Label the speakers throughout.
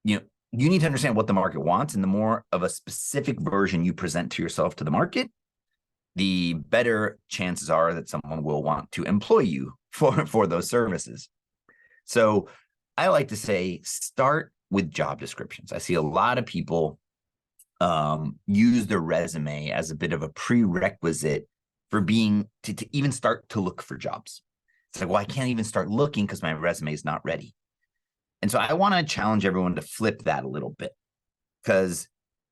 Speaker 1: you need to understand what the market wants, and the more of a specific version you present to yourself to the market, the better chances are that someone will want to employ you for those services. So I like to say, start with job descriptions. I see a lot of people use their resume as a bit of a prerequisite for being to even start to look for jobs. It's like, well, I can't even start looking because my resume is not ready. And so I want to challenge everyone to flip that a little bit, because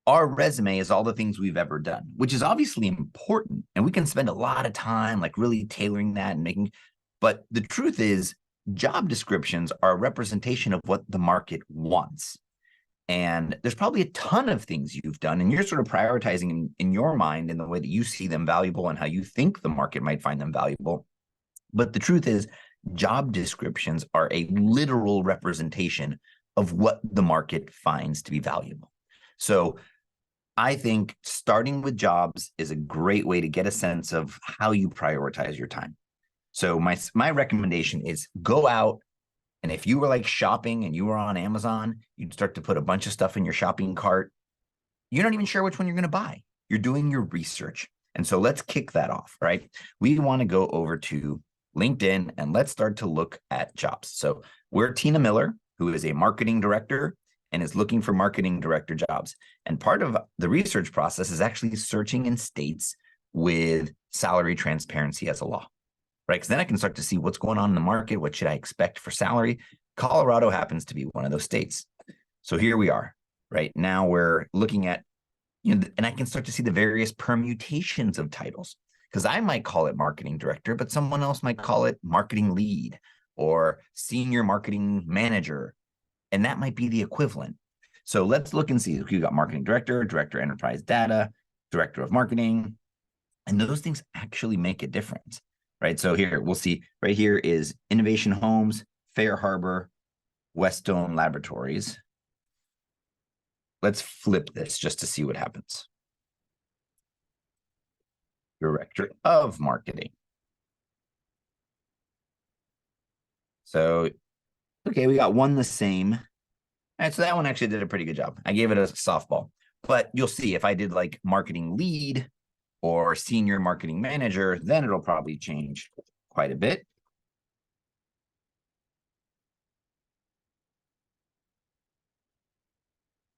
Speaker 1: our resume is all the things we've ever done, which is obviously important. And we can spend a lot of time like really tailoring that and making, but the truth is job descriptions are a representation of what the market wants. And there's probably a ton of things you've done, and you're sort of prioritizing in your mind in the way that you see them valuable and how you think the market might find them valuable. But the truth is, job descriptions are a literal representation of what the market finds to be valuable. So I think starting with jobs is a great way to get a sense of how you prioritize your time. So my recommendation is go out, and if you were like shopping and you were on Amazon, you'd start to put a bunch of stuff in your shopping cart. You're not even sure which one you're going to buy. You're doing your research. And so let's kick that off, right? We want to go over to LinkedIn and let's start to look at jobs. So we're Tina Miller, who is a marketing director and is looking for marketing director jobs. And part of the research process is actually searching in states with salary transparency as a law, right? Because then I can start to see what's going on in the market. What should I expect for salary? Colorado happens to be one of those states. So here we are, right? Now we're looking at, and I can start to see the various permutations of titles, because I might call it marketing director, but someone else might call it marketing lead or senior marketing manager. And that might be the equivalent. So let's look and see. We've got marketing director, director enterprise data, director of marketing, and those things actually make a difference, right? So here we'll see right here is Innovation Homes, Fair Harbor, Westone Laboratories. Let's flip this just to see what happens. Director of marketing. So, okay, we got one the same. All right, so that one actually did a pretty good job. I gave it a softball, but you'll see if I did like marketing lead or senior marketing manager, then it'll probably change quite a bit.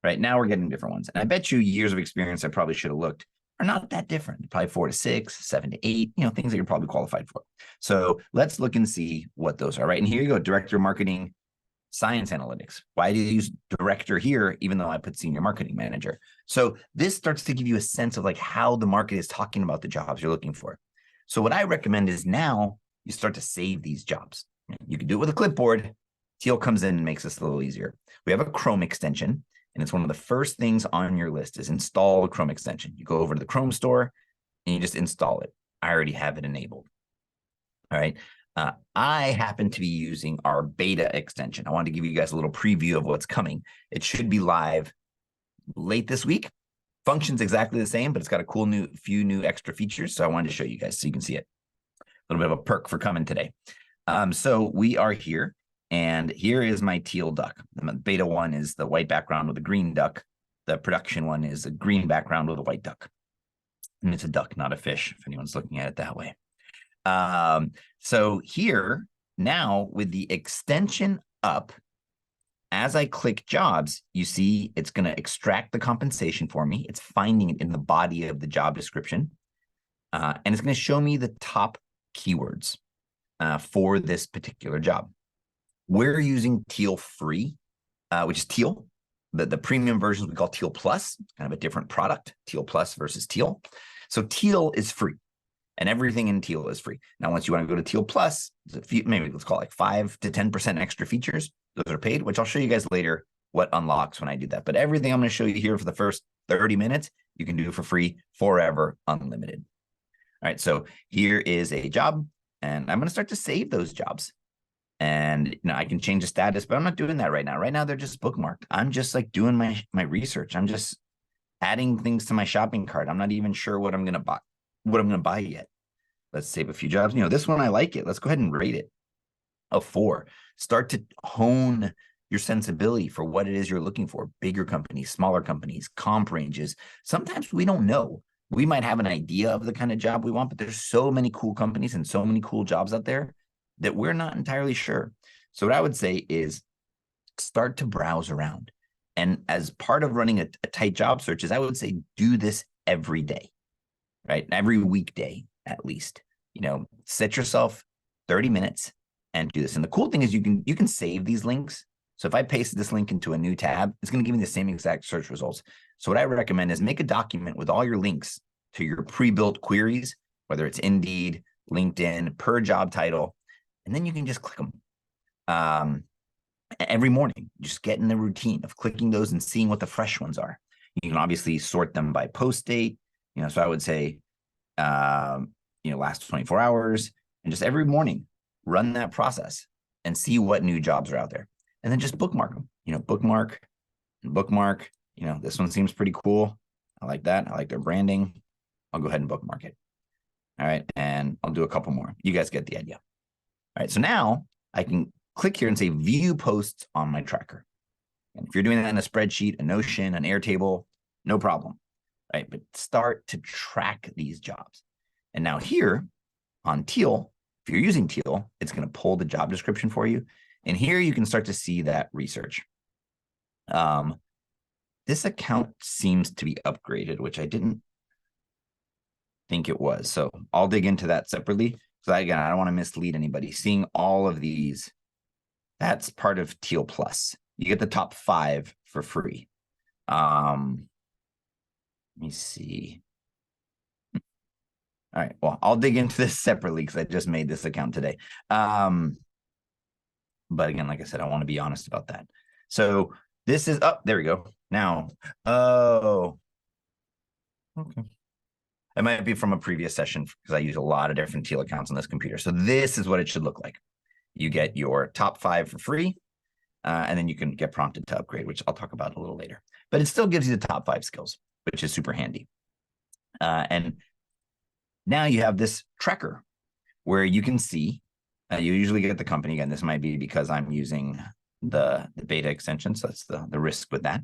Speaker 1: Right now we're getting different ones. And I bet you years of experience I probably should have looked are not that different. Probably 4 to 6, 7 to 8, things that you're probably qualified for. So let's look and see what those are, right? And here you go, director of marketing, science analytics. Why do you use director here, even though I put senior marketing manager? So this starts to give you a sense of like how the market is talking about the jobs you're looking for. So what I recommend is now you start to save these jobs. You can do it with a clipboard. Teal comes in and makes this a little easier. We have a Chrome extension, and it's one of the first things on your list is install a Chrome extension. You go over to the Chrome store and you just install it. I already have it enabled. All right. I happen to be using our beta extension. I wanted to give you guys a little preview of what's coming. It should be live late this week. Functions exactly the same, but it's got a cool few new extra features. So I wanted to show you guys so you can see it. A little bit of a perk for coming today. So we are here, and here is my teal duck. The beta one is the white background with a green duck. The production one is a green background with a white duck. And it's a duck, not a fish, if anyone's looking at it that way. So here now with the extension up, as I click jobs, you see it's going to extract the compensation for me. It's finding it in the body of the job description. And it's going to show me the top keywords for this particular job. We're using Teal Free, which is Teal. The premium versions we call Teal Plus, kind of a different product, Teal Plus versus Teal. So Teal is free. And everything in Teal is free. Now, once you want to go to Teal Plus, maybe let's call it like 5 to 10% extra features. Those are paid, which I'll show you guys later what unlocks when I do that. But everything I'm going to show you here for the first 30 minutes, you can do for free forever, unlimited. All right, so here is a job, and I'm going to start to save those jobs. And I can change the status, but I'm not doing that right now. Right now, they're just bookmarked. I'm just like doing my research. I'm just adding things to my shopping cart. I'm not even sure what I'm going to buy yet. Let's save a few jobs. This one, I like it. Let's go ahead and rate it a 4. Start to hone your sensibility for what it is you're looking for. Bigger companies, smaller companies, comp ranges. Sometimes we don't know. We might have an idea of the kind of job we want, but there's so many cool companies and so many cool jobs out there that we're not entirely sure. So what I would say is start to browse around. And as part of running a tight job search is I would say do this every day, right? Every weekday, at least. Set yourself 30 minutes and do this. And the cool thing is you can save these links. So if I paste this link into a new tab, it's going to give me the same exact search results. So what I recommend is make a document with all your links to your pre-built queries, whether it's Indeed, LinkedIn, per job title, and then you can just click them. Every morning, just get in the routine of clicking those and seeing what the fresh ones are. You can obviously sort them by post date, so I would say, last 24 hours, and just every morning, run that process and see what new jobs are out there. And then just bookmark them, bookmark, this one seems pretty cool. I like that. I like their branding. I'll go ahead and bookmark it. All right. And I'll do a couple more. You guys get the idea. All right. So now I can click here and say view posts on my tracker. And if you're doing that in a spreadsheet, a Notion, an Airtable, no problem. Right. But start to track these jobs. And now here on Teal, if you're using Teal, it's going to pull the job description for you. And here you can start to see that research. This account seems to be upgraded, which I didn't think it was. So I'll dig into that separately. So again, I don't want to mislead anybody. Seeing all of these, that's part of Teal Plus. You get the top 5 for free. Let me see. All right. Well, I'll dig into this separately because I just made this account today. But again, like I said, I want to be honest about that. So this is up. There we go. Now, okay. It might be from a previous session because I use a lot of different Teal accounts on this computer. So this is what it should look like. You get your top 5 for free, and then you can get prompted to upgrade, which I'll talk about a little later. But it still gives you the top 5 skills, which is super handy. And now you have this tracker where you can see, you usually get the company. Again, this might be because I'm using the beta extension, so that's the risk with that.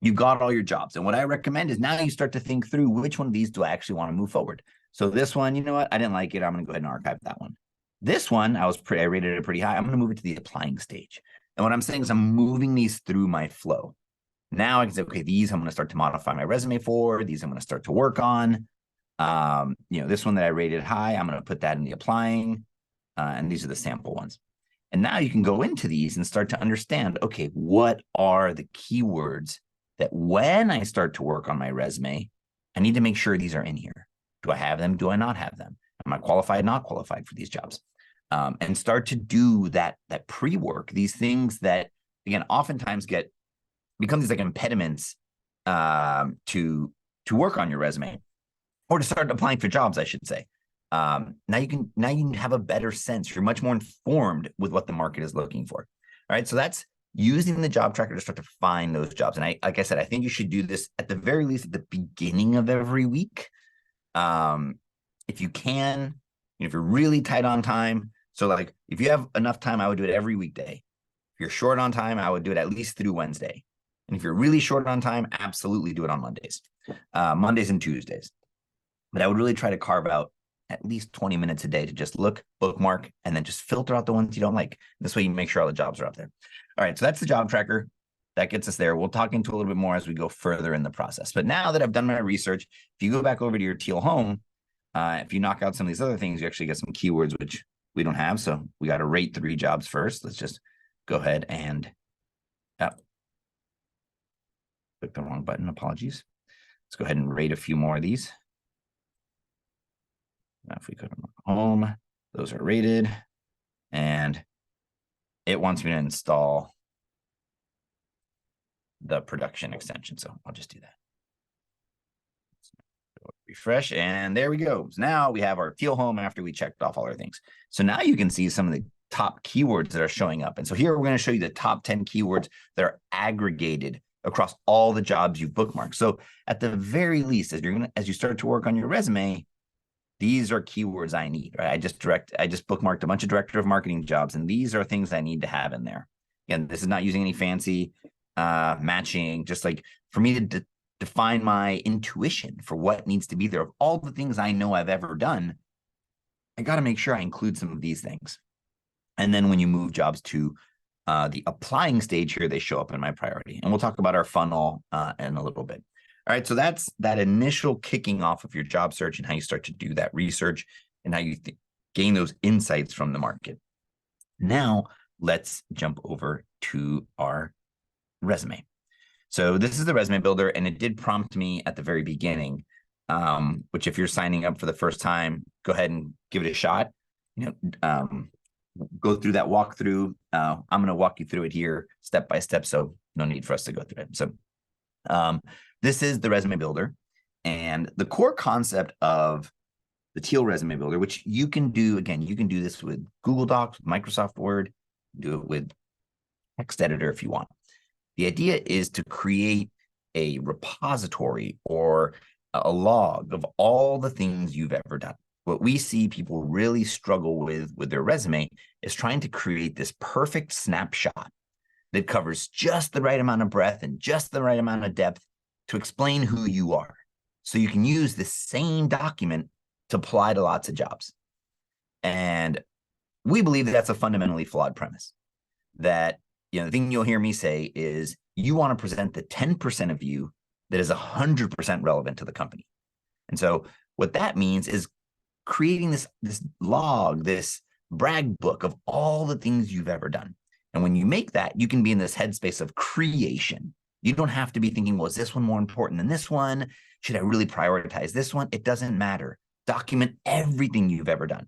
Speaker 1: You've got all your jobs. And what I recommend is now you start to think through which one of these do I actually want to move forward. So this one, you know what? I didn't like it. I'm going to go ahead and archive that one. This one, I rated it pretty high. I'm going to move it to the applying stage. And what I'm saying is I'm moving these through my flow. Now I can say, okay, these I'm going to start to modify my resume for. These I'm going to start to work on. This one that I rated high, I'm going to put that in the applying. And these are the sample ones. And now you can go into these and start to understand, okay, what are the keywords that when I start to work on my resume, I need to make sure these are in here. Do I have them? Do I not have them? Am I qualified, not qualified for these jobs? And start to do that pre-work, these things that, again, oftentimes become these like impediments to work on your resume or to start applying for jobs, I should say. Now you can have a better sense. You're much more informed with what the market is looking for. All right. So that's using the job tracker to start to find those jobs. And like I said, I think you should do this at the very least at the beginning of every week. If you can, if you're really tight on time. So like if you have enough time, I would do it every weekday. If you're short on time, I would do it at least through Wednesday. And if you're really short on time, absolutely do it on Mondays, Mondays and Tuesdays. But I would really try to carve out at least 20 minutes a day to just look, bookmark, and then just filter out the ones you don't like. This way you make sure all the jobs are out there. All right, so that's the job tracker. That gets us there. We'll talk into a little bit more as we go further in the process. But now that I've done my research, if you go back over to your Teal home, if you knock out some of these other things, you actually get some keywords, which we don't have. So we got to rate 3 jobs first. Let's just go ahead and click the wrong button. Apologies. Let's go ahead and rate a few more of these. Now if we go to home, those are rated. And it wants me to install the production extension. So I'll just do that. Refresh, and there we go. So now we have our Teal home after we checked off all our things. So now you can see some of the top keywords that are showing up. And so here we're going to show you the top 10 keywords that are aggregated across all the jobs you've bookmarked. So at the very least, as you start to work on your resume, these are keywords I need, right? I just bookmarked a bunch of director of marketing jobs, and these are things I need to have in there. Again, this is not using any fancy matching, just like for me to define my intuition for what needs to be there. Of all the things I know I've ever done, I got to make sure I include some of these things. And then when you move jobs to the applying stage here, they show up in my priority. And we'll talk about our funnel in a little bit. All right, so that's that initial kicking off of your job search and how you start to do that research and how you gain those insights from the market. Now, let's jump over to our resume. So this is the resume builder, and it did prompt me at the very beginning, which if you're signing up for the first time, go ahead and give it a shot. Go through that walkthrough. I'm going to walk you through it here step by step, so no need for us to go through it. So this is the resume builder, and the core concept of the Teal resume builder, which you can do, again, you can do this with Google Docs, Microsoft Word, do it with text editor if you want. The idea is to create a repository or a log of all the things you've ever done. What we see people really struggle with their resume is trying to create this perfect snapshot that covers just the right amount of breadth and just the right amount of depth to explain who you are. So you can use the same document to apply to lots of jobs. And we believe that that's a fundamentally flawed premise. That, the thing you'll hear me say is you want to present the 10% of you that is 100% relevant to the company. And so what that means is creating this log, this brag book of all the things you've ever done. And when you make that, you can be in this headspace of creation. You don't have to be thinking, well, is this one more important than this one? Should I really prioritize this one? It doesn't matter. Document everything you've ever done.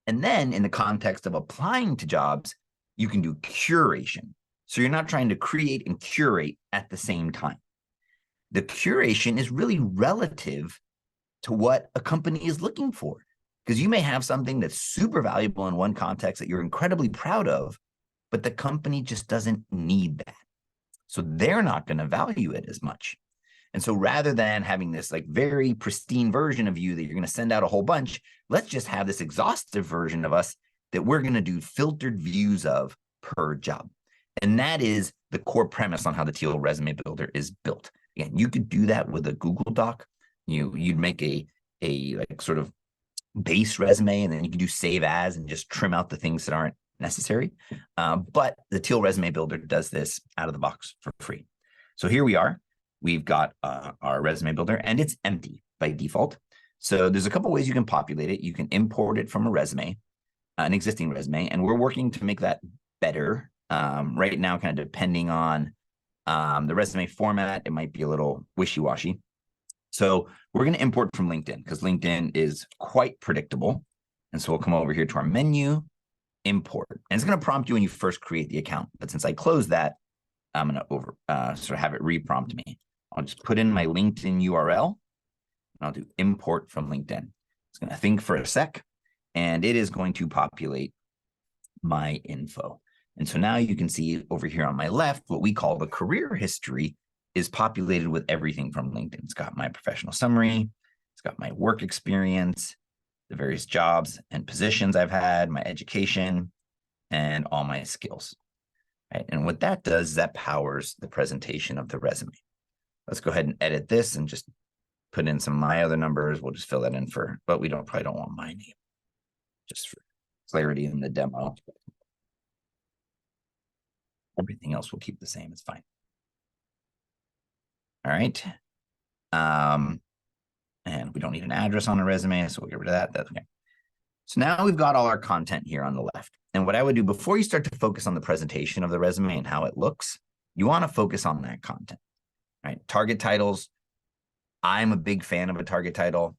Speaker 1: And then in the context of applying to jobs, you can do curation. So you're not trying to create and curate at the same time. The curation is really relative to what a company is looking for, because you may have something that's super valuable in one context that you're incredibly proud of, but the company just doesn't need that. So they're not going to value it as much. And so rather than having this like very pristine version of you that you're going to send out a whole bunch, let's just have this exhaustive version of us that we're going to do filtered views of per job. And that is the core premise on how the Teal resume builder is built. Again, you could do that with a Google Doc. You'd make a like sort of base resume, and then you can do save as and just trim out the things that aren't necessary. But the Teal resume builder does this out of the box for free. So here we are. We've got our resume builder, and it's empty by default. So there's a couple ways you can populate it. You can import it from a resume, an existing resume, and we're working to make that better. Right now, kind of depending on the resume format, it might be a little wishy-washy. So we're going to import from LinkedIn because LinkedIn is quite predictable. And so we'll come over here to our menu, import. And it's going to prompt you when you first create the account. But since I closed that, I'm going to sort of have it re-prompt me. I'll just put in my LinkedIn URL, and I'll do import from LinkedIn. It's going to think for a sec, and it is going to populate my info. And so now you can see over here on my left, what we call the career history is populated with everything from LinkedIn. It's got my professional summary. It's got my work experience, the various jobs and positions I've had, my education, and all my skills. Right? And what that does is that powers the presentation of the resume. Let's go ahead and edit this and just put in some of my other numbers. We'll just fill that in but we probably don't want my name, just for clarity in the demo. Everything else will keep the same. It's fine. All right. And we don't need an address on a resume, so we'll get rid of that. That's okay. So now we've got all our content here on the left. And what I would do before you start to focus on the presentation of the resume and how it looks, you want to focus on that content, right? Target titles. I'm a big fan of a target title.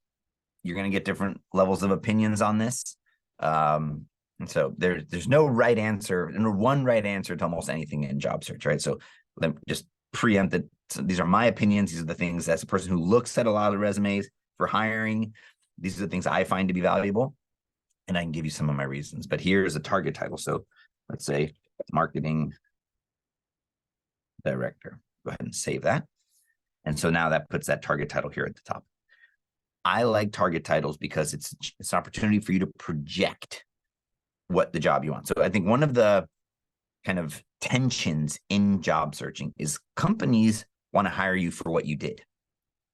Speaker 1: You're going to get different levels of opinions on this. And so there's no right answer and one right answer to almost anything in job search, right? So let me just preempt that. So these are my opinions. These are the things as a person who looks at a lot of resumes for hiring. These are the things I find to be valuable. And I can give you some of my reasons. But here's a target title. So let's say marketing director. Go ahead and save that. And so now that puts that target title here at the top. I like target titles because it's an opportunity for you to project what the job you want. So I think one of the kind of tensions in job searching is companies want to hire you for what you did,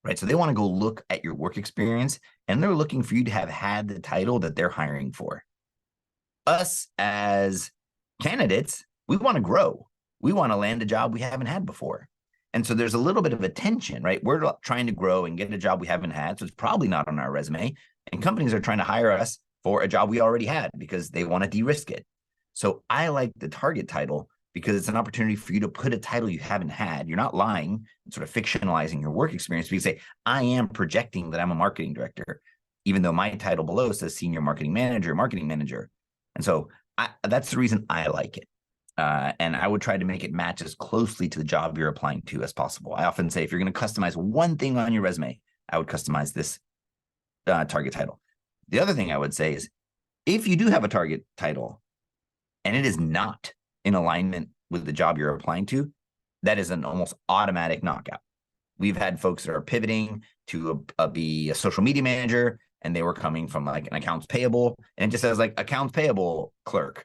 Speaker 1: right? So they want to go look at your work experience and they're looking for you to have had the title that they're hiring for. Us as candidates, we want to grow. We want to land a job we haven't had before. And so there's a little bit of a tension, right? We're trying to grow and get a job we haven't had, so it's probably not on our resume. And companies are trying to hire us for a job we already had because they want to de-risk it. So I like the target title because it's an opportunity for you to put a title you haven't had. You're not lying and sort of fictionalizing your work experience. But you say, I am projecting that I'm a marketing director, even though my title below says senior marketing manager. And so that's the reason I like it. And I would try to make it match as closely to the job you're applying to as possible. I often say, if you're going to customize one thing on your resume, I would customize this target title. The other thing I would say is, if you do have a target title and it is not in alignment with the job you're applying to, that is an almost automatic knockout. We've had folks that are pivoting to be a social media manager, and they were coming from like an accounts payable, and it just says like accounts payable clerk.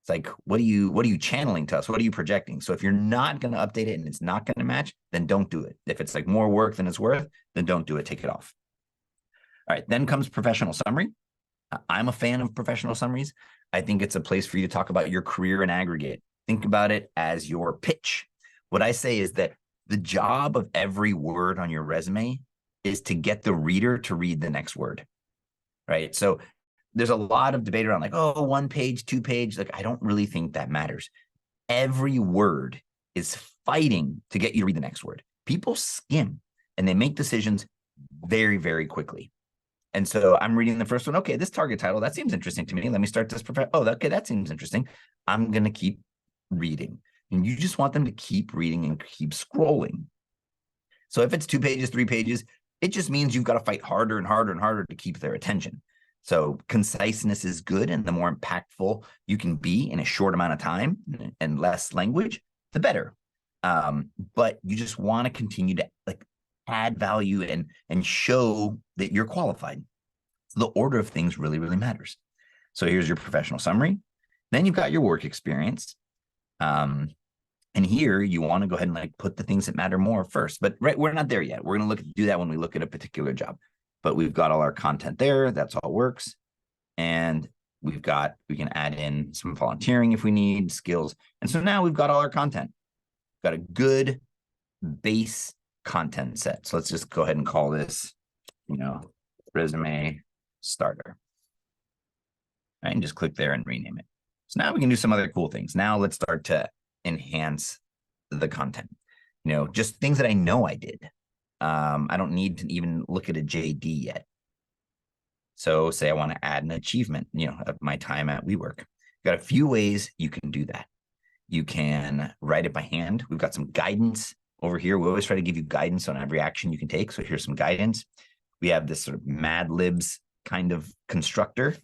Speaker 1: It's like, what are you channeling to us? What are you projecting? So if you're not going to update it and it's not going to match, then don't do it. If it's like more work than it's worth, then don't do it. Take it off. All right, then comes professional summary. I'm a fan of professional summaries. I think it's a place for you to talk about your career in aggregate. Think about it as your pitch. What I say is that the job of every word on your resume is to get the reader to read the next word, right? So there's a lot of debate around like, oh, 1 page, 2 page. Like, I don't really think that matters. Every word is fighting to get you to read the next word. People skim and they make decisions very, very quickly. And so I'm reading the first one. Okay, this target title, that seems interesting to me. Let me start this. Okay, that seems interesting. I'm going to keep reading. And you just want them to keep reading and keep scrolling. So if it's 2 pages, 3 pages, it just means you've got to fight harder and harder and harder to keep their attention. So conciseness is good, and the more impactful you can be in a short amount of time and less language, the better. But you just want to continue to like add value and show that you're qualified. So the order of things really, really matters. So here's your professional summary. Then you've got your work experience. And here you want to go ahead and like put the things that matter more first. But right, we're not there yet. We're going to do that when we look at a particular job. But we've got all our content there. That's all works. And we can add in some volunteering if we need, skills. And so now we've got all our content. We've got a good base content set. So let's just go ahead and call this, resume starter. Right, and just click there and rename it. So now we can do some other cool things. Now let's start to enhance the content. Just things that I know I did. I don't need to even look at a JD yet. So say I want to add an achievement, of my time at WeWork. Got a few ways you can do that. You can write it by hand. We've got some guidance over here. We always try to give you guidance on every action you can take. So here's some guidance. We have this sort of Mad Libs kind of constructor.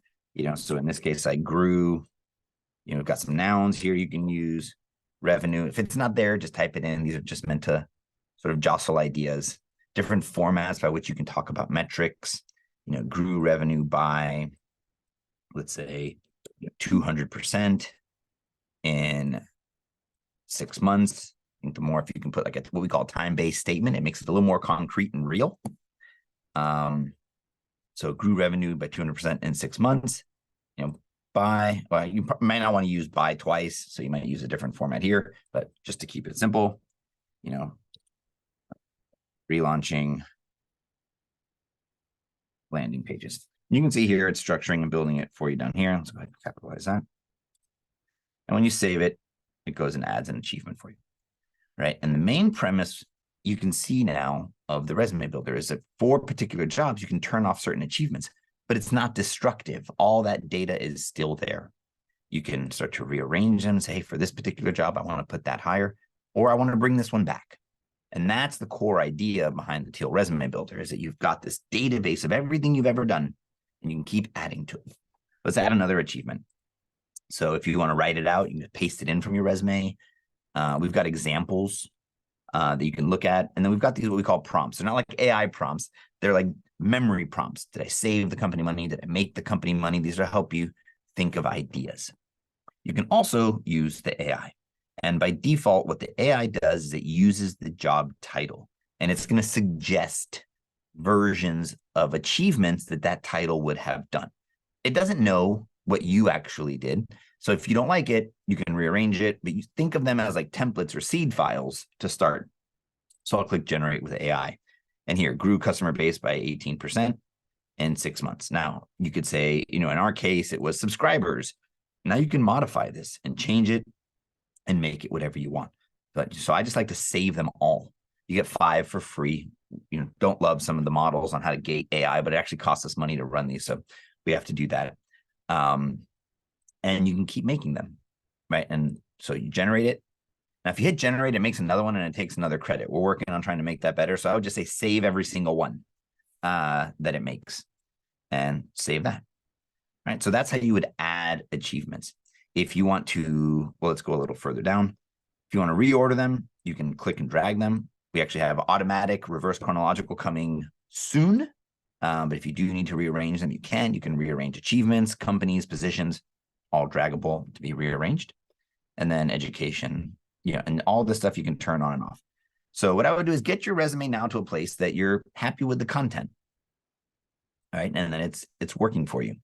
Speaker 1: So in this case, I grew, we've got some nouns here you can use. Revenue. If it's not there, just type it in. These are just meant to sort of jostle ideas. Different formats by which you can talk about metrics. Grew revenue by, let's say, 200% in 6 months. I think the more, if you can put like what we call a time-based statement, it makes it a little more concrete and real. So grew revenue by 200% in 6 months. You might not want to use by twice, so you might use a different format here, but just to keep it simple, relaunching landing pages. You can see here it's structuring and building it for you down here. Let's go ahead and capitalize that. And when you save it, it goes and adds an achievement for you, right? And the main premise you can see now of the resume builder is that for particular jobs, you can turn off certain achievements, but it's not destructive. All that data is still there. You can start to rearrange them and say, hey, for this particular job, I want to put that higher, or I want to bring this one back. And that's the core idea behind the Teal resume builder, is that you've got this database of everything you've ever done, and you can keep adding to it. Let's add another achievement. So if you want to write it out, you can paste it in from your resume. We've got examples that you can look at. And then we've got these what we call prompts. They're not like AI prompts. They're like memory prompts. Did I save the company money? Did I make the company money? These will help you think of ideas. You can also use the AI. And by default, what the AI does is it uses the job title, and it's going to suggest versions of achievements that that title would have done. It doesn't know what you actually did. So if you don't like it, you can rearrange it, but you think of them as like templates or seed files to start. So I'll click generate with AI. And here, grew customer base by 18% in 6 months. Now, you could say, in our case, it was subscribers. Now you can modify this and change it and make it whatever you want. But so I just like to save them all. You get 5 for free. Don't love some of the models on how to gate AI, but it actually costs us money to run these. So we have to do that. And you can keep making them, right? And so you generate it. Now, if you hit generate, it makes another one and it takes another credit. We're working on trying to make that better. So I would just say save every single one that it makes and save that. Right. So that's how you would add achievements. If you want to, well, let's go a little further down. If you want to reorder them, you can click and drag them. We actually have automatic reverse chronological coming soon. But if you do need to rearrange them, you can rearrange achievements, companies, positions, all draggable to be rearranged. And then education, and all this stuff you can turn on and off. So what I would do is get your resume now to a place that you're happy with the content. All right. And then it's working for you.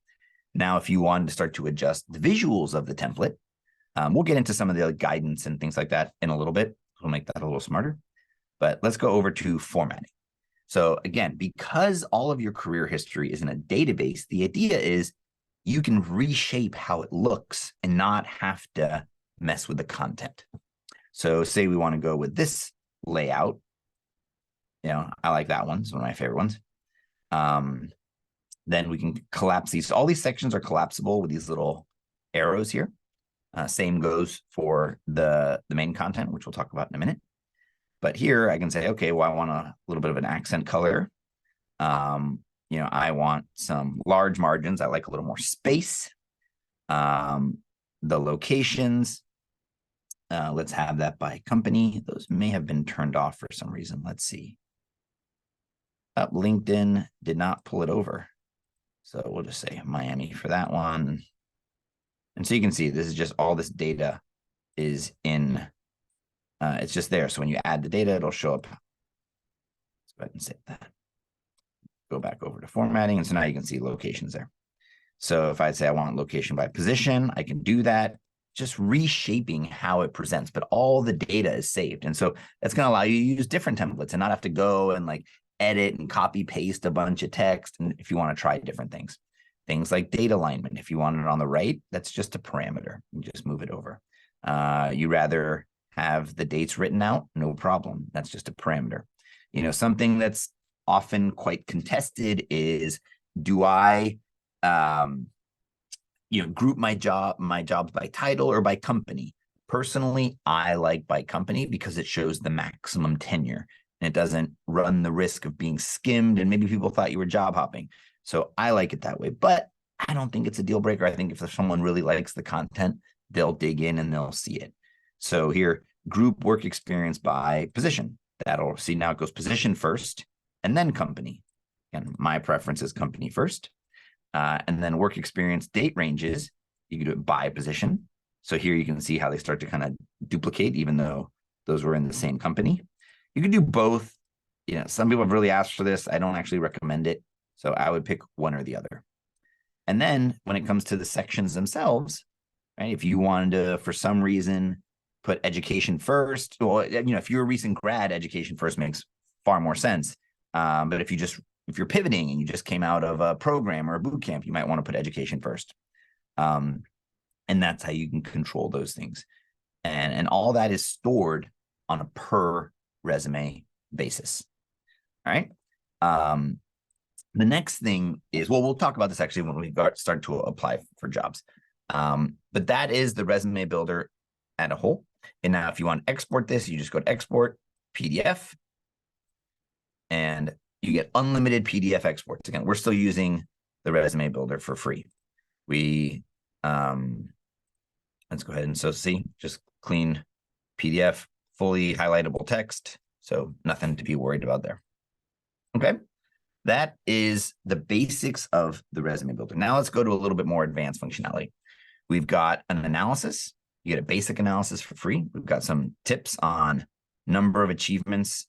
Speaker 1: Now, if you wanted to start to adjust the visuals of the template, we'll get into some of the guidance and things like that in a little bit. We'll make that a little smarter. But let's go over to formatting. So again, because all of your career history is in a database, the idea is you can reshape how it looks and not have to mess with the content. So say we want to go with this layout. I like that one. It's one of my favorite ones. Then we can collapse these. All these sections are collapsible with these little arrows here. Same goes for the main content, which we'll talk about in a minute. But here I can say, okay, well, I want a little bit of an accent color. I want some large margins. I like a little more space. The locations, let's have that by company. Those may have been turned off for some reason. Let's see. LinkedIn did not pull it over. So we'll just say Miami for that one. And so you can see this is just all this data is in, it's just there. So when you add the data, it'll show up. Let's go ahead and save that. Go back over to formatting. And so now you can see locations there. So if I say I want location by position, I can do that, just reshaping how it presents, but all the data is saved. And so that's going to allow you to use different templates and not have to go and like edit and copy paste a bunch of text. And if you want to try different things like date alignment, if you want it on the right, that's just a parameter. You just move it over. You rather have the dates written out, no problem. That's just a parameter. Something that's often quite contested is, do I group my jobs by title or by company? Personally, I like by company because it shows the maximum tenure and it doesn't run the risk of being skimmed and maybe people thought you were job hopping. So I like it that way, but I don't think it's a deal breaker. I think if someone really likes the content, they'll dig in and they'll see it. So here, group work experience by position. That'll see, now it goes position first and then company. And my preference is company first. And then work experience date ranges, you can do it by position. So here you can see how they start to kind of duplicate, even though those were in the same company. You can do both. Some people have really asked for this. I don't actually recommend it. So I would pick one or the other. And then when it comes to the sections themselves, right, if you wanted to, for some reason, put education first, well, if you're a recent grad, education first makes far more sense. But if you're pivoting and you just came out of a program or a boot camp, you might want to put education first. And that's how you can control those things. And all that is stored on a per resume basis. All right. The next thing is, well, we'll talk about this actually when we start to apply for jobs. But that is the resume builder as a whole. And now if you want to export this, you just go to export PDF and you get unlimited PDF exports. Again, we're still using the resume builder for free. Let's go ahead and see, just clean PDF, fully highlightable text. So nothing to be worried about there. Okay. That is the basics of the resume builder. Now let's go to a little bit more advanced functionality. We've got an analysis. You get a basic analysis for free. We've got some tips on number of achievements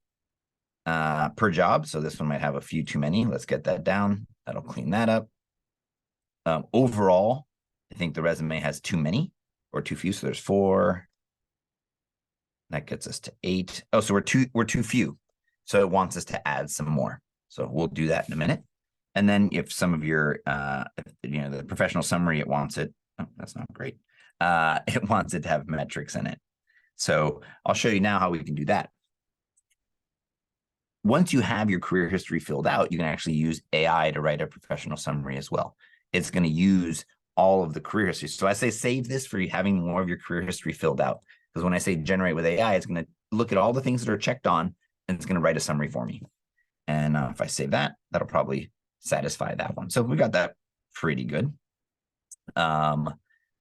Speaker 1: per job. So this one might have a few too many. Let's get that down. That'll clean that up. Overall, I think the resume has too many or too few. So there's 4. That gets us to 8. Oh, so we're too few. So it wants us to add some more. So we'll do that in a minute. And then if some of your, the professional summary, it wants it. Oh, that's not great. It wants it to have metrics in it. So I'll show you now how we can do that. Once you have your career history filled out, you can actually use AI to write a professional summary as well. It's going to use all of the career history. So I say save this for you having more of your career history filled out. Because when I say generate with AI, it's going to look at all the things that are checked on, and it's going to write a summary for me. And if I save that, that'll probably satisfy that one. So we got that pretty good.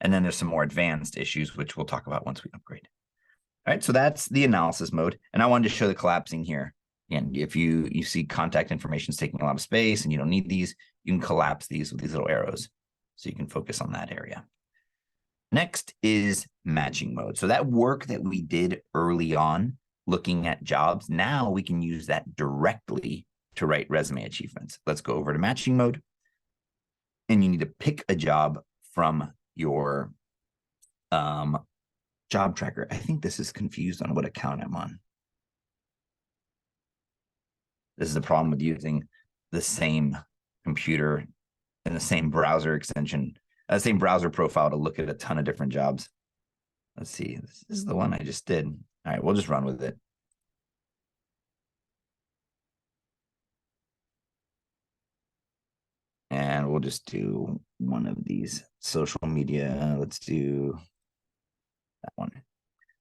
Speaker 1: And then there's some more advanced issues, which we'll talk about once we upgrade. All right, so that's the analysis mode. And I wanted to show the collapsing here. And if you see contact information is taking a lot of space and you don't need these, you can collapse these with these little arrows. So you can focus on that area. Next is matching mode. So that work that we did early on, looking at jobs, now we can use that directly to write resume achievements. Let's go over to matching mode. And you need to pick a job from your job tracker. I think this is confused on what account I'm on. This is the problem with using the same computer and the same browser extension, the same browser profile to look at a ton of different jobs. Let's see. This is the one I just did. All right, we'll just run with it. And we'll just do one of these social media. Let's do that one.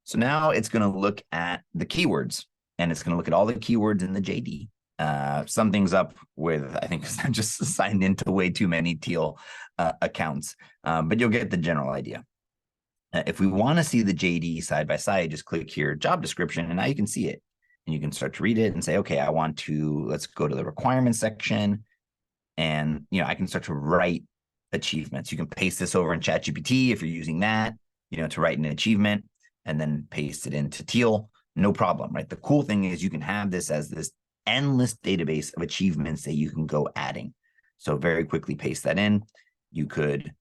Speaker 1: So now it's going to look at the keywords, and it's going to look at all the keywords in the JD. Something's up with, I think, I'm just signed into way too many Teal accounts, but you'll get the general idea. If we want to see the JD side by side, just click here, job description, and now you can see it. And you can start to read it and say, okay, I want to, let's go to the requirements section. And, I can start to write achievements. You can paste this over in ChatGPT if you're using that, to write an achievement and then paste it into Teal. No problem, right? The cool thing is you can have this as this endless database of achievements that you can go adding. So very quickly paste that in. You could,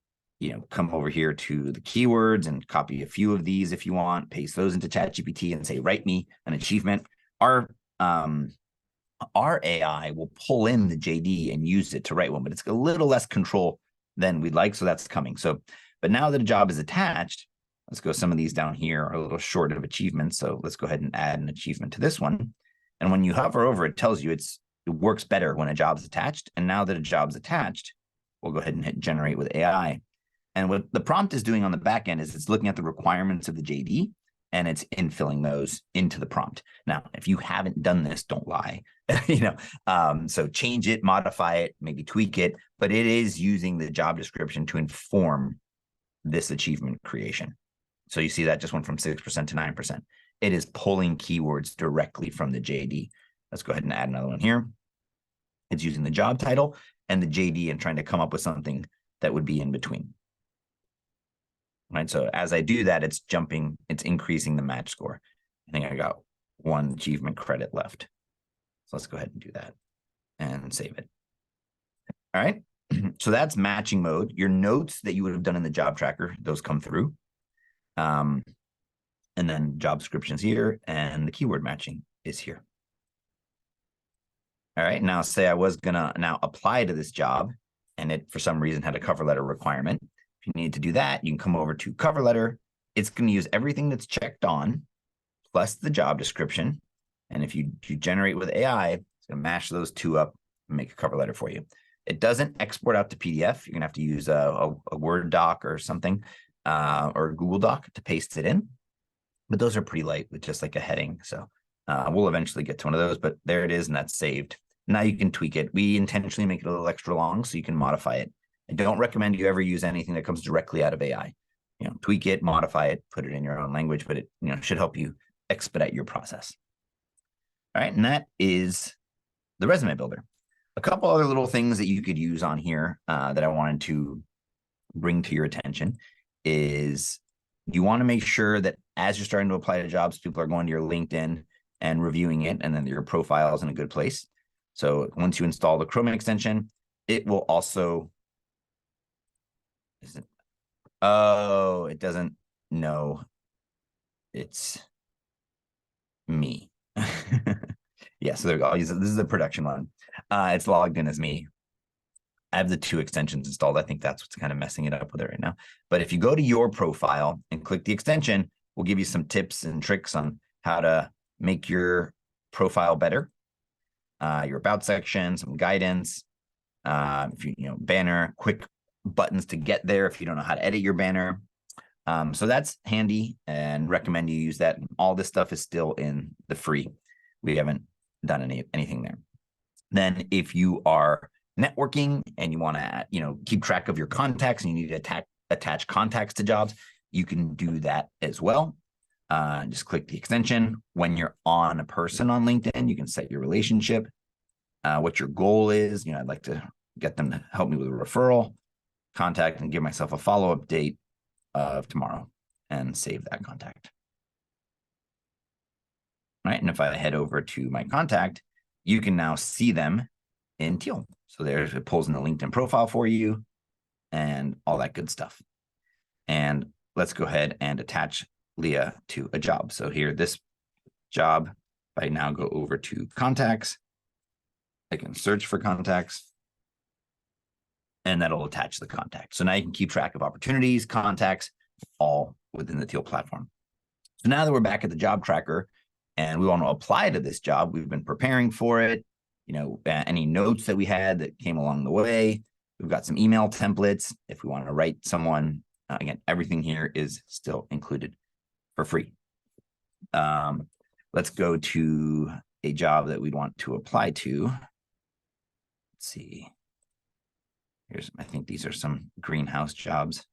Speaker 1: come over here to the keywords and copy a few of these if you want, paste those into ChatGPT and say, write me an achievement. Our AI will pull in the JD and use it to write one, but it's a little less control than we'd like. So that's coming. So, but now that a job is attached, let's go. Some of these down here are a little short of achievements. So let's go ahead and add an achievement to this one. And when you hover over, it tells you it works better when a job's attached. And now that a job's attached, we'll go ahead and hit generate with AI. And what the prompt is doing on the back end is it's looking at the requirements of the JD and it's infilling those into the prompt. Now, if you haven't done this, don't lie. So change it, modify it, maybe tweak it, but it is using the job description to inform this achievement creation. So you see that just went from 6% to 9%. It is pulling keywords directly from the JD. Let's go ahead and add another one here. It's using the job title and the JD and trying to come up with something that would be in between. Right. So as I do that, it's increasing the match score. I think I got 1 achievement credit left. So let's go ahead and do that and save it. All right. So that's matching mode. Your notes that you would have done in the job tracker, those come through. And then job descriptions here and the keyword matching is here. All right. Now say I was going to now apply to this job and it for some reason had a cover letter requirement. If you need to do that, you can come over to cover letter. It's going to use everything that's checked on plus the job description. And if you generate with AI, it's going to mash those two up and make a cover letter for you. It doesn't export out to PDF. You're going to have to use a Word doc or something or a Google Doc to paste it in. But those are pretty light with just like a heading. So we'll eventually get to one of those, but there it is, and that's saved. Now you can tweak it. We intentionally make it a little extra long so you can modify it. I don't recommend you ever use anything that comes directly out of AI. Tweak it, modify it, put it in your own language, but it should help you expedite your process. All right, and that is the resume builder. A couple other little things that you could use on here that I wanted to bring to your attention is you want to make sure that as you're starting to apply to jobs, people are going to your LinkedIn and reviewing it, and then your profile is in a good place. So once you install the Chrome extension, it will also, oh, it doesn't know it's me. Yeah, so there we go. This is the production one. It's logged in as me. I have the 2 extensions installed. I think that's what's kind of messing it up with it right now. But if you go to your profile and click the extension, we'll give you some tips and tricks on how to make your profile better. Your about section, some guidance, if you banner, quick buttons to get there if you don't know how to edit your banner. So that's handy, and recommend you use that. All this stuff is still in the free. We haven't done anything there. Then if you are networking and you want to keep track of your contacts and you need to attach contacts to jobs, you can do that as well. Just click the extension. When you're on a person on LinkedIn, you can set your relationship, what your goal is. I'd like to get them to help me with a referral, contact, and give myself a follow-up date of tomorrow, and save that contact. All right, and if I head over to my contact, you can now see them in Teal. So there's, it pulls in the LinkedIn profile for you and all that good stuff. And let's go ahead and attach Leah to a job. So here, this job, if I now go over to contacts, I can search for contacts, and that'll attach the contact. So now you can keep track of opportunities, contacts, all within the Teal platform. So now that we're back at the job tracker and we want to apply to this job, we've been preparing for it, any notes that we had that came along the way. We've got some email templates if we want to write someone. Again, everything here is still included for free. Let's go to a job that we'd want to apply to. Let's see. I think these are some greenhouse jobs.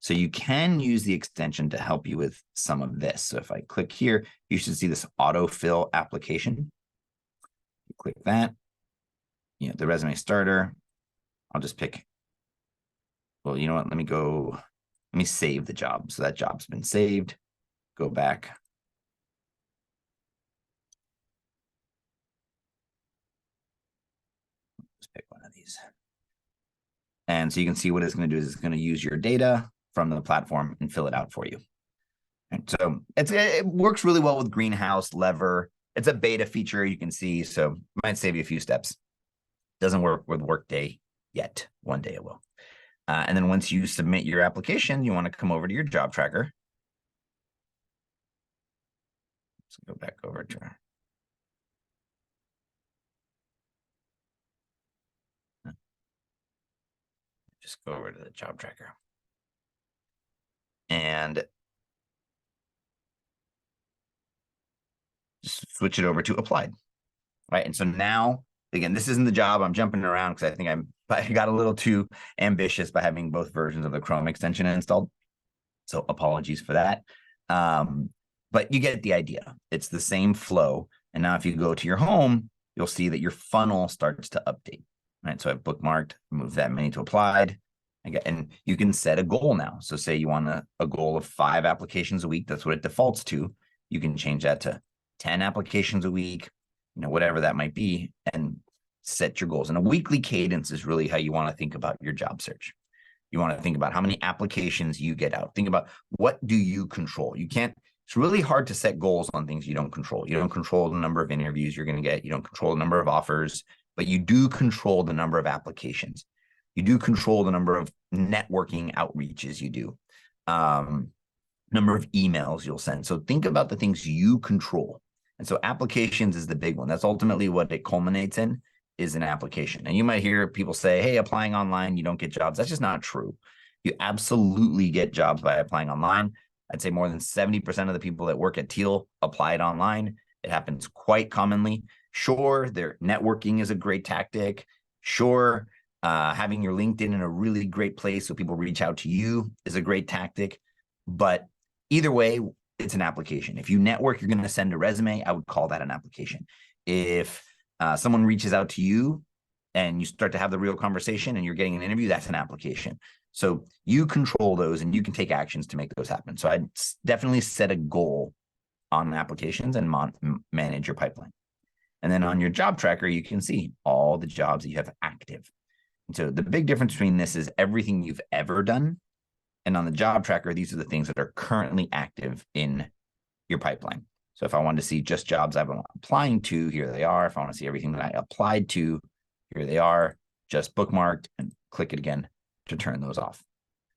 Speaker 1: So you can use the extension to help you with some of this. So if I click here, you should see this autofill application. You click that, the resume starter. I'll just pick, well, you know what? Let me save the job. So that job's been saved. Go back. Just pick one of these. And so you can see what it's going to do is it's going to use your data from the platform and fill it out for you. And so it works really well with Greenhouse, Lever. It's a beta feature, you can see, so it might save you a few steps. Doesn't work with Workday yet. One day it will. And then once you submit your application, you want to come over to your job tracker. Let's go back over to just go over to the job tracker. And just switch it over to applied. Right. And so now, again, this isn't the job. I'm jumping around because I think I got a little too ambitious by having both versions of the Chrome extension installed. So apologies for that. But you get the idea. It's the same flow. And now if you go to your home, you'll see that your funnel starts to update. Right. So I've bookmarked, move that many to applied. And you can set a goal now. So say you want a goal of 5 applications a week. That's what it defaults to. You can change that to 10 applications a week, whatever that might be, and set your goals. And a weekly cadence is really how you want to think about your job search. You want to think about how many applications you get out. Think about, what do you control? It's really hard to set goals on things you don't control. You don't control the number of interviews you're going to get. You don't control the number of offers, but you do control the number of applications. You do control the number of networking outreaches you do, number of emails you'll send. So think about the things you control. And so applications is the big one. That's ultimately what it culminates in, is an application. And you might hear people say, hey, applying online, you don't get jobs. That's just not true. You absolutely get jobs by applying online. I'd say more than 70% of the people that work at Teal applied online. It happens quite commonly. Sure, their networking is a great tactic. Sure, having your LinkedIn in a really great place so people reach out to you is a great tactic. But either way, it's an application. If you network, you're going to send a resume. I would call that an application. If someone reaches out to you and you start to have the real conversation and you're getting an interview, that's an application. So you control those and you can take actions to make those happen. So I'd definitely set a goal on applications and manage your pipeline. And then on your job tracker, you can see all the jobs that you have active. And so the big difference between this is everything you've ever done. And on the job tracker, these are the things that are currently active in your pipeline. So if I wanted to see just jobs I've been applying to, here they are. If I want to see everything that I applied to, here they are, just bookmarked, and click it again to turn those off.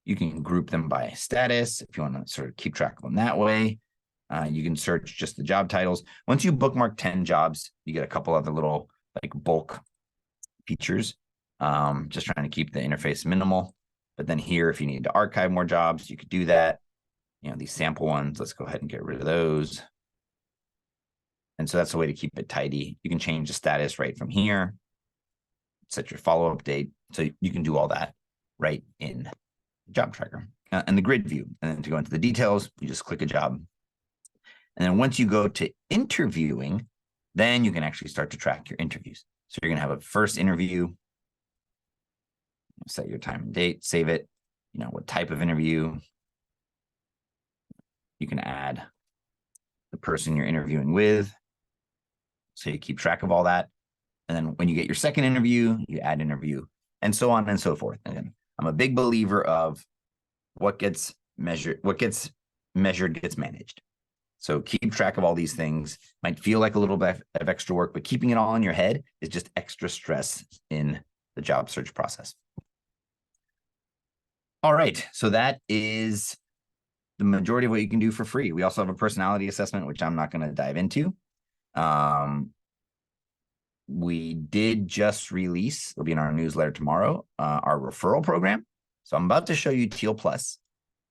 Speaker 1: You can group them by status if you want to sort of keep track of them that way. You can search just the job titles. Once you bookmark 10 jobs, you get a couple other little like bulk features. Just trying to keep the interface minimal. But then here, if you need to archive more jobs, you could do that. You know, these sample ones, let's go ahead and get rid of those. And so that's a way to keep it tidy. You can change the status right from here, set your follow-up date. So you can do all that right in job tracker and the grid view. And then to go into the details, you just click a job. And then once you go to interviewing, then you can actually start to track your interviews. So you're going to have a first interview, set your time and date, save it, you know, what type of interview. You can add the person you're interviewing with. So you keep track of all that. And then when you get your second interview, you add interview, and so on and so forth. And I'm a big believer of what gets measured gets managed. So keep track of all these things. Might feel like a little bit of extra work, but keeping it all in your head is just extra stress in the job search process. All right, so that is the majority of what you can do for free. We also have a personality assessment, which I'm not going to dive into. We did just release, it'll be in our newsletter tomorrow, our referral program. So I'm about to show you Teal Plus.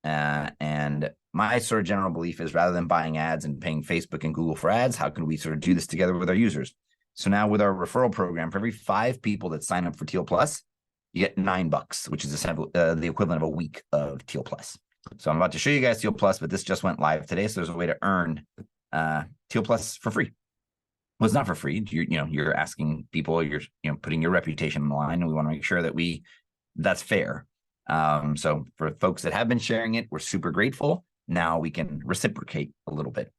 Speaker 1: And my sort of general belief is rather than buying ads and paying Facebook and Google for ads, how can we sort of do this together with our users? So now with our referral program, for every 5 people that sign up for Teal Plus, you get $9, which is the equivalent of a week of Teal Plus. So I'm about to show you guys Teal Plus, but this just went live today. So there's a way to earn Teal Plus for free. Well, it's not for free. You're asking people, you're putting your reputation on the line, and we want to make sure that that's fair. So for folks that have been sharing it, we're super grateful. Now we can reciprocate a little bit.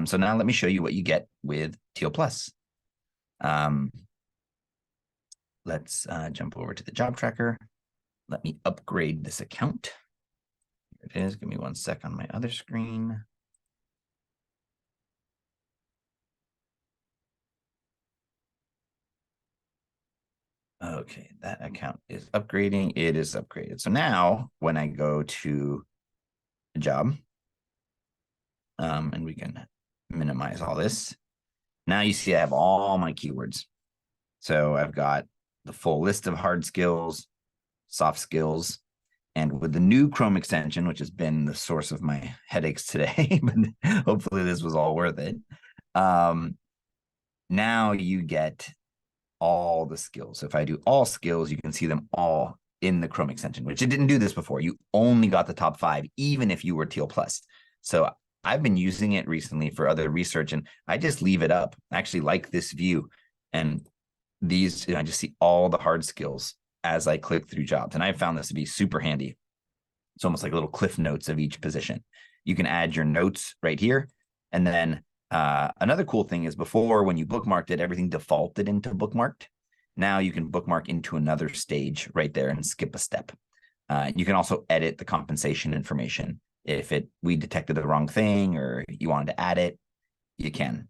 Speaker 1: So now let me show you what you get with Teal Plus. Let's jump over to the job tracker. Let me upgrade this account. Here it is. Give me 1 sec on my other screen. Okay, that account is upgrading. It is upgraded. So now when I go to a job, and we can minimize all this. Now you see I have all my keywords. So I've got the full list of hard skills, soft skills, and with the new Chrome extension, which has been the source of my headaches today, but hopefully this was all worth it. Now you get all the skills. So if I do all skills, you can see them all in the Chrome extension, which it didn't do this before. You only got the top 5, even if you were Teal Plus. So I've been using it recently for other research, and I just leave it up. I actually like this view, and these, I just see all the hard skills as I click through jobs. And I found this to be super handy. It's almost like little cliff notes of each position. You can add your notes right here. And then another cool thing is before, when you bookmarked it, everything defaulted into bookmarked. Now you can bookmark into another stage right there and skip a step. You can also edit the compensation information. If we detected the wrong thing or you wanted to add it, you can.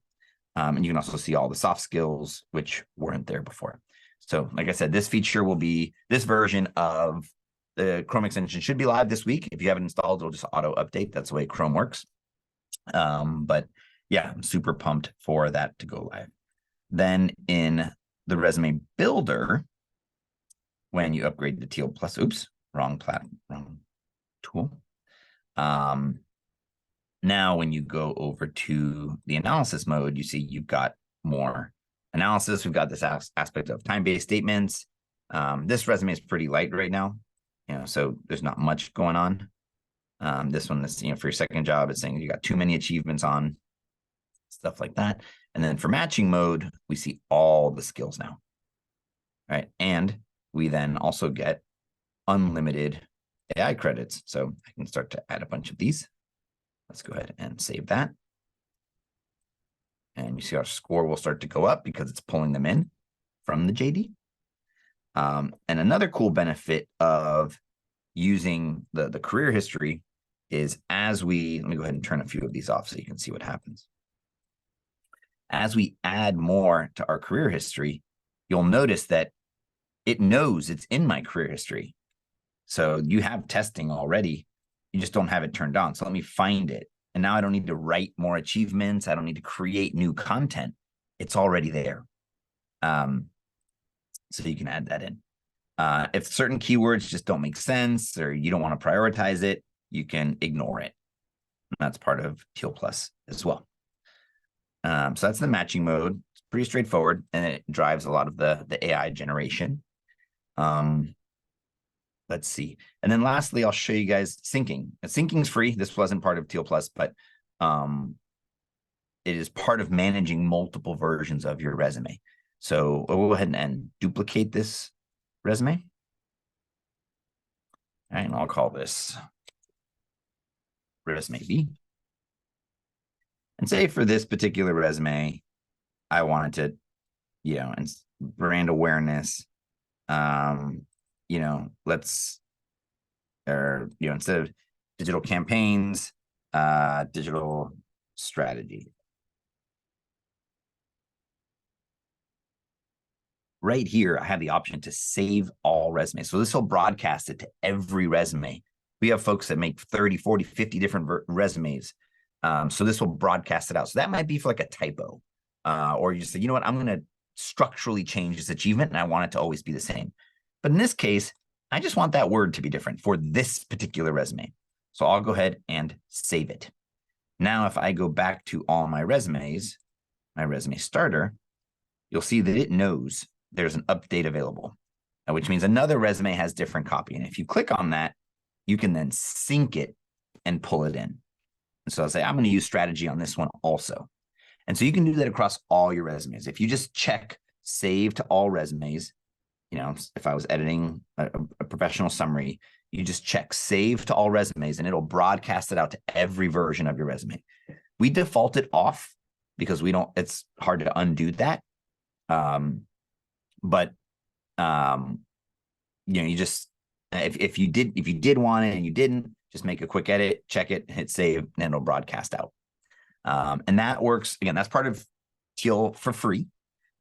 Speaker 1: And you can also see all the soft skills, which weren't there before. So like I said, this feature will be, this version of the Chrome extension should be live this week. If you haven't installed, it'll just auto update. That's the way Chrome works. But yeah, I'm super pumped for that to go live. Then in the resume builder, when you upgrade to Teal Plus, oops, wrong tool. Now, when you go over to the analysis mode, you see you've got more analysis. We've got this aspect of time-based statements. This resume is pretty light right now, so there's not much going on. This one is, for your second job, it's saying you got too many achievements on, stuff like that. And then for matching mode, we see all the skills now. right? And we then also get unlimited AI credits. So I can start to add a bunch of these. Let's go ahead and save that. And you see our score will start to go up because it's pulling them in from the JD. And another cool benefit of using the career history is let me go ahead and turn a few of these off so you can see what happens. As we add more to our career history, you'll notice that it knows it's in my career history. So you have testing already, you just don't have it turned on. So let me find it. And now I don't need to write more achievements. I don't need to create new content. It's already there. So you can add that in. If certain keywords just don't make sense or you don't want to prioritize it, you can ignore it. And that's part of Teal Plus as well. So that's the matching mode. It's pretty straightforward, and it drives a lot of the AI generation. Let's see. And then lastly, I'll show you guys syncing. Syncing is free. This wasn't part of Teal Plus, but it is part of managing multiple versions of your resume. So we'll go ahead and duplicate this resume. All right, and I'll call this resume B. And say for this particular resume, I wanted to, and brand awareness, let's, instead of digital campaigns, digital strategy. Right here, I have the option to save all resumes. So this will broadcast it to every resume. We have folks that make 30, 40, 50 different resumes. So this will broadcast it out. So that might be for like a typo, or you say, you know what, I'm going to structurally change this achievement and I want it to always be the same. But in this case, I just want that word to be different for this particular resume. So I'll go ahead and save it. Now, if I go back to all my resumes, my resume starter, you'll see that it knows there's an update available, which means another resume has different copy. And if you click on that, you can then sync it and pull it in. And so I'll say, I'm going to use strategy on this one also. And so you can do that across all your resumes. If you just check save to all resumes, if I was editing a professional summary, you just check save to all resumes and it'll broadcast it out to every version of your resume. We default it off because it's hard to undo that. You just, if you did want it and you didn't, just make a quick edit, check it, hit save, and it'll broadcast out. And that works, again, that's part of Teal for free.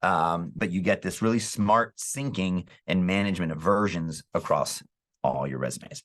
Speaker 1: But you get this really smart syncing and management of versions across all your resumes.